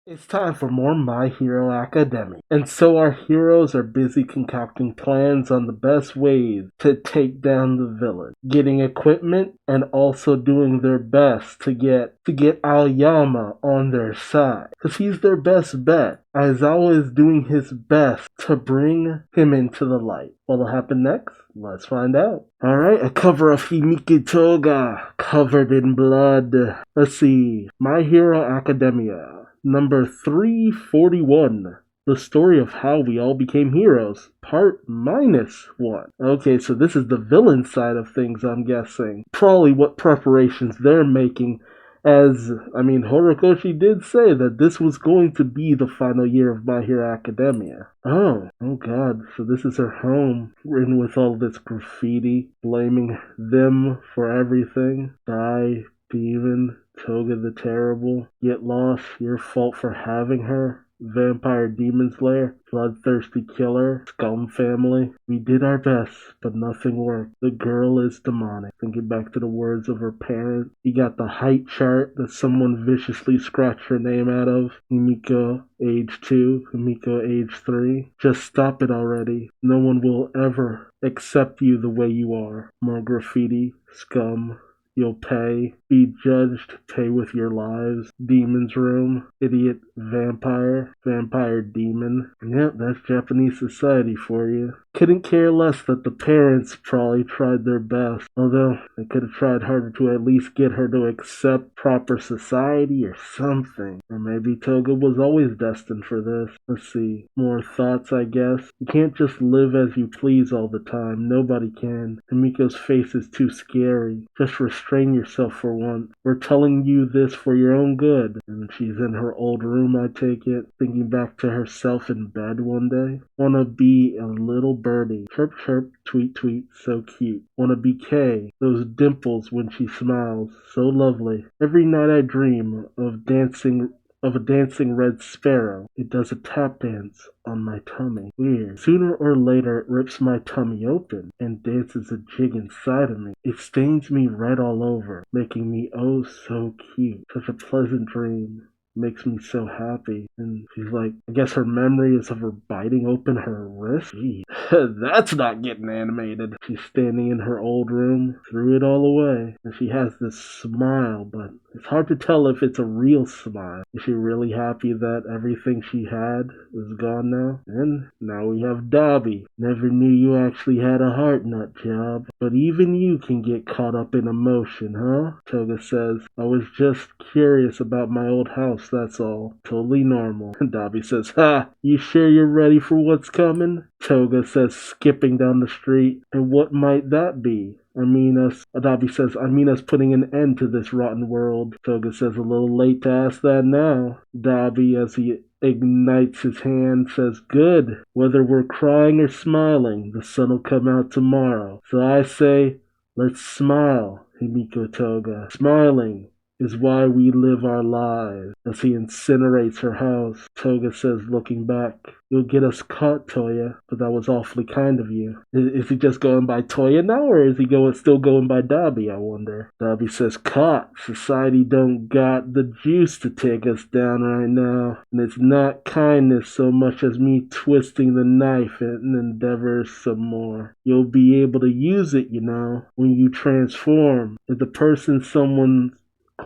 It's time for more My Hero Academia. And so our heroes are busy concocting plans on the best ways to take down the villain, getting equipment and also doing their best to get Aoyama on their side, because he's their best bet. Aizawa is doing his best to bring him into the light. What'll happen next? Let's find out. Alright, a cover of Himiki Toga, covered in blood. Let's see. My Hero Academia. Number 341. The story of how we all became heroes. Part -1. Okay, so this is the villain side of things, I'm guessing. Probably what preparations they're making. Horikoshi did say that this was going to be the final year of My Hero Academia. Oh god, so this is her home, written with all this graffiti, blaming them for everything. Die, demon, Toga the Terrible, get lost, your fault for having her. Vampire Demon Slayer, bloodthirsty killer, scum family. We did our best, but nothing worked. The girl is demonic. Thinking back to the words of her parents. You got the height chart that someone viciously scratched her name out of. Himiko, age 2, Himiko, age 3. Just stop it already. No one will ever accept you the way you are. More graffiti, scum. You'll pay. Be judged. Pay with your lives. Demon's room. Idiot vampire. Vampire demon. Yep, that's Japanese society for you. Couldn't care less that the parents probably tried their best. Although, they could have tried harder to at least get her to accept proper society or something. Or maybe Toga was always destined for this. Let's see. More thoughts, I guess. You can't just live as you please all the time. Nobody can. Himiko's face is too scary. Just restrain yourself for once. We're telling you this for your own good. And she's in her old room, I take it, thinking back to herself in bed one day. Wanna be a little birdie. Chirp chirp, tweet tweet, so cute. Wanna be Kay. Those dimples when she smiles, so lovely. Every night I dream of a dancing red sparrow. It does a tap dance on my tummy. Weird. Sooner or later it rips my tummy open and dances a jig inside of me. It stains me red all over, making me oh so cute. Such a pleasant dream. Makes me so happy. And she's like, I guess her memory is of her biting open her wrist. Gee, that's not getting animated. She's standing in her old room, threw it all away, and she has this smile, but it's hard to tell if it's a real smile. Is she really happy that everything she had is gone now? And now we have Dabi. Never knew you actually had a heart nut job. But even you can get caught up in emotion, huh? Toga says, I was just curious about my old house, that's all. Totally normal. Dabi says, ha! You sure you're ready for what's coming? Toga says, skipping down the street. And what might that be? Dabi says, I mean us putting an end to this rotten world. Toga says, a little late to ask that now. Dabi, as he ignites his hand, says, good. Whether we're crying or smiling, the sun will come out tomorrow. So I say, let's smile, Himiko Toga. Smiling is why we live our lives. As he incinerates her house, Toga says, looking back, you'll get us caught, Toya, but that was awfully kind of you. Is he just going by Toya now, or is he still going by Dabi, I wonder? Dabi says, caught. Society don't got the juice to take us down right now. And it's not kindness so much as me twisting the knife and endeavors some more. You'll be able to use it, when you transform. If the person's someone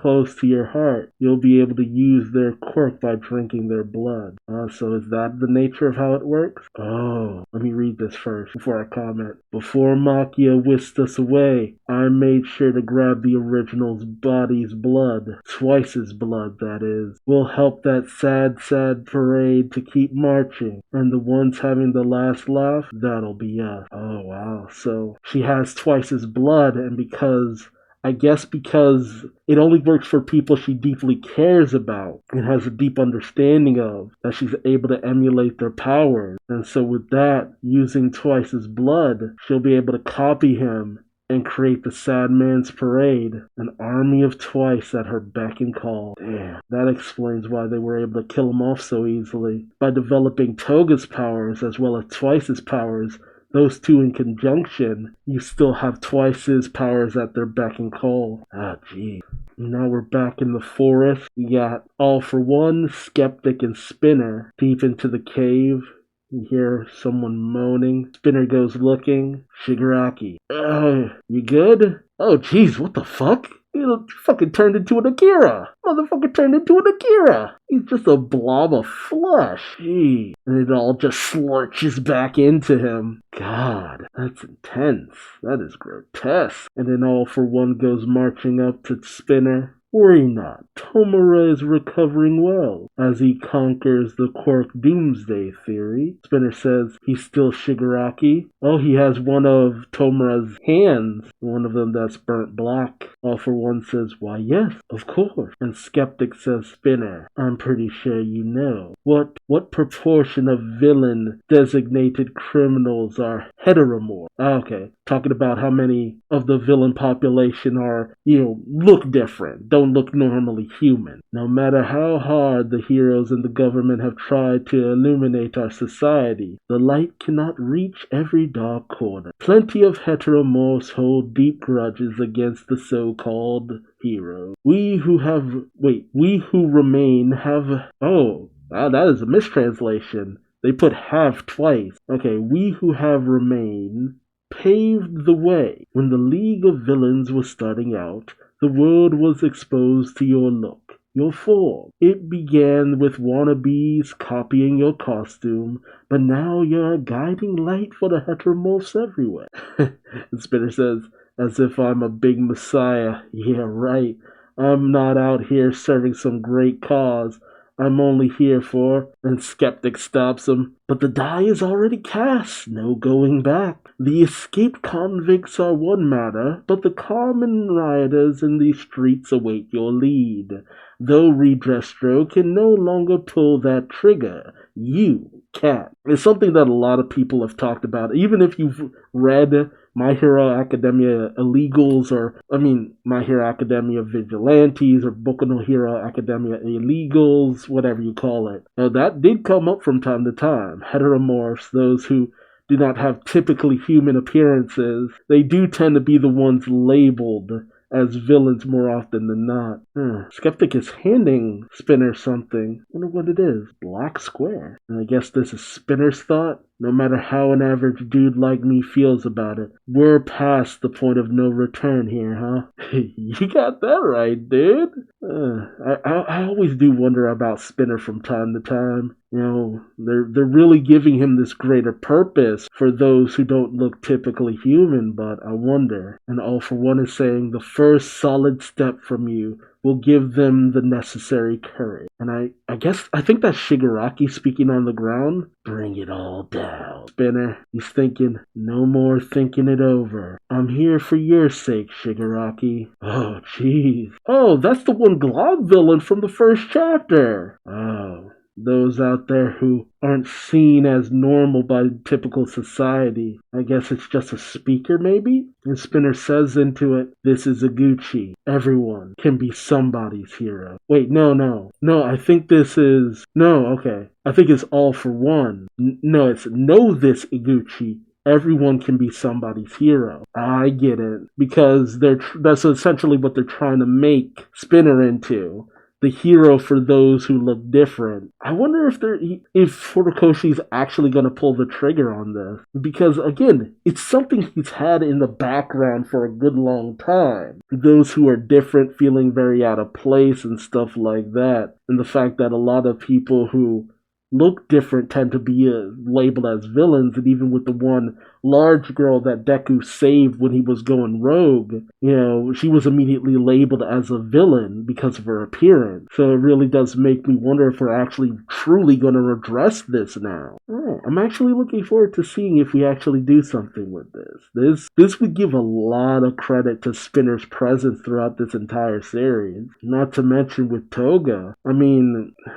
close to your heart, you'll be able to use their quirk by drinking their blood. So is that the nature of how it works? Oh, let me read this first before I comment. Before Makia whisked us away, I made sure to grab the original's body's blood. Twice his blood, that is. We'll help that sad, sad parade to keep marching. And the ones having the last laugh, that'll be us. Oh, wow. So she has twice his blood, and because it only works for people she deeply cares about and has a deep understanding of, that she's able to emulate their powers. And so with that, using twice his blood, she'll be able to copy him and create the Sad Man's Parade, an army of twice at her beck and call. Damn, that explains why they were able to kill him off so easily. By developing Toga's powers as well as Twice's powers, those two in conjunction, you still have Twice's powers at their beck and call. Ah, gee. Now we're back in the forest. We got All For One, Skeptic, and Spinner deep into the cave. You hear someone moaning. Spinner goes looking. Shigaraki. You good? Oh, jeez, what the fuck? He fucking turned into an Akira. Motherfucker turned into an Akira. He's just a blob of flesh. Gee. And it all just slurches back into him. God, that's intense. That is grotesque. And then All For One goes marching up to Spinner. Worry not, Tomura is recovering well as he conquers the Quark Doomsday theory. Spinner says he's still Shigaraki. Oh, he has one of Tomura's hands, one of them that's burnt black. All For One says, why yes, of course. And Skeptic says, Spinner, I'm pretty sure you know. What proportion of villain designated criminals are heteromorph? Okay, talking about how many of the villain population are, look different, don't look normally human. No matter how hard the heroes and the government have tried to illuminate our society, the light cannot reach every dark corner. Plenty of heteromorphs hold deep grudges against the so-called heroes. We who remain have... Oh, wow, that is a mistranslation. They put have twice. Okay, we who have remained paved the way. When the League of Villains was starting out, the world was exposed to your look, your form. It began with wannabes copying your costume, but now you're a guiding light for the heteromorphs everywhere. And Spinner says, as if I'm a big messiah. Yeah, right. I'm not out here serving some great cause. I'm only here for... And Skeptic stops him. But the die is already cast. No going back. The escaped convicts are one matter, but the common rioters in these streets await your lead. Though Redrestro can no longer pull that trigger, you can. It's something that a lot of people have talked about. Even if you've read My Hero Academia Illegals, My Hero Academia Vigilantes, or Boku no Hero Academia Illegals, whatever you call it. Now, that did come up from time to time. Heteromorphs, those who do not have typically human appearances, they do tend to be the ones labeled as villains more often than not. Skeptic is handing Spinner something. Wonder what it is. Black square. And I guess this is Spinner's thought. No matter how an average dude like me feels about it, we're past the point of no return here, huh? You got that right, dude. I always do wonder about Spinner from time to time. They're really giving him this greater purpose for those who don't look typically human, but I wonder. And All For One is saying the first solid step from you will give them the necessary courage. And I think that's Shigaraki speaking on the ground. Bring it all down. Spinner, he's thinking, no more thinking it over. I'm here for your sake, Shigaraki. Oh, jeez. Oh, that's the one Glob villain from the first chapter. Oh. Those out there who aren't seen as normal by typical society. I guess it's just a speaker, maybe? And Spinner says into it, this is Iguchi. Everyone can be somebody's hero. Wait, no, I think this is... No, okay. I think it's All For One. No, it's know this, Iguchi. Everyone can be somebody's hero. I get it. Because that's essentially what they're trying to make Spinner into. The hero for those who look different. I wonder if Horikoshi's actually going to pull the trigger on this. Because, again, it's something he's had in the background for a good long time. Those who are different feeling very out of place and stuff like that. And the fact that a lot of people who look different tend to be labeled as villains, and even with the one large girl that Deku saved when he was going rogue, she was immediately labeled as a villain because of her appearance. So it really does make me wonder if we're actually truly going to address this now. I'm actually looking forward to seeing if we actually do something with this. This would give a lot of credit to Spinner's presence throughout this entire series. Not to mention with Toga.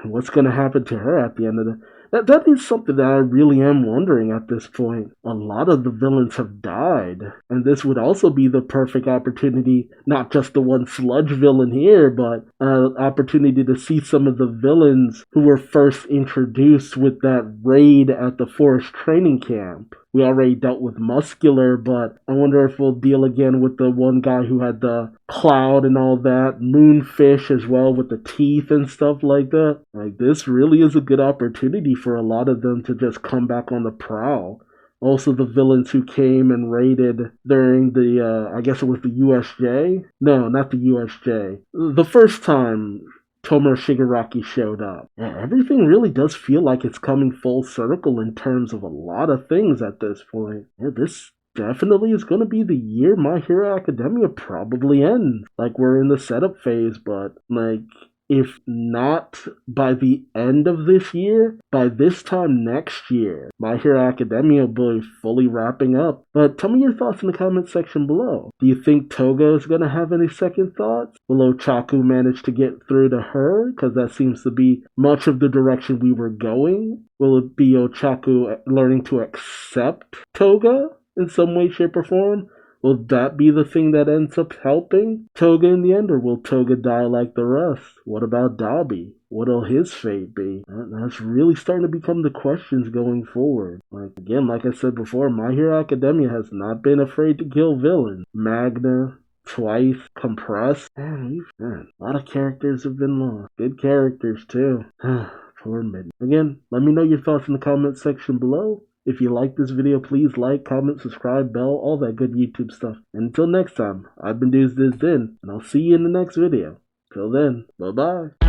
What's going to happen to her at the end of the... That is something that I really am wondering at this point. A lot of the villains have died, and this would also be the perfect opportunity, not just the one sludge villain here, but an opportunity to see some of the villains who were first introduced with that raid at the forest training camp. we already dealt with Muscular, but I wonder if we'll deal again with the one guy who had the cloud and all that, Moonfish as well with the teeth and stuff like that. Like, this really is a good opportunity for a lot of them to just come back on the prowl. Also, the villains who came and raided during the, I guess it was the USJ? No, not the USJ. The first time Tomoe Shigaraki showed up. Yeah, everything really does feel like it's coming full circle in terms of a lot of things at this point. Yeah, this definitely is going to be the year My Hero Academia probably ends. Like, we're in the setup phase, but, like, if not by the end of this year, by this time next year, My Hero Academia will be fully wrapping up. But tell me your thoughts in the comment section below. Do you think Toga is going to have any second thoughts? Will Ochaku manage to get through to her? Because that seems to be much of the direction we were going. Will it be Ochaku learning to accept Toga in some way, shape, or form? Will that be the thing that ends up helping Toga in the end, or will Toga die like the rest? What about Dabi? What'll his fate be? That's really starting to become the questions going forward. Like I said before, My Hero Academia has not been afraid to kill villains. Magna, Twice, Compress. Man, a lot of characters have been lost. Good characters, too. Poor Midnight. Again, let me know your thoughts in the comment section below. If you like this video, please like, comment, subscribe, bell, all that good YouTube stuff. And until next time, I've been Duuz-Diz-Din, and I'll see you in the next video. Till then, bye-bye.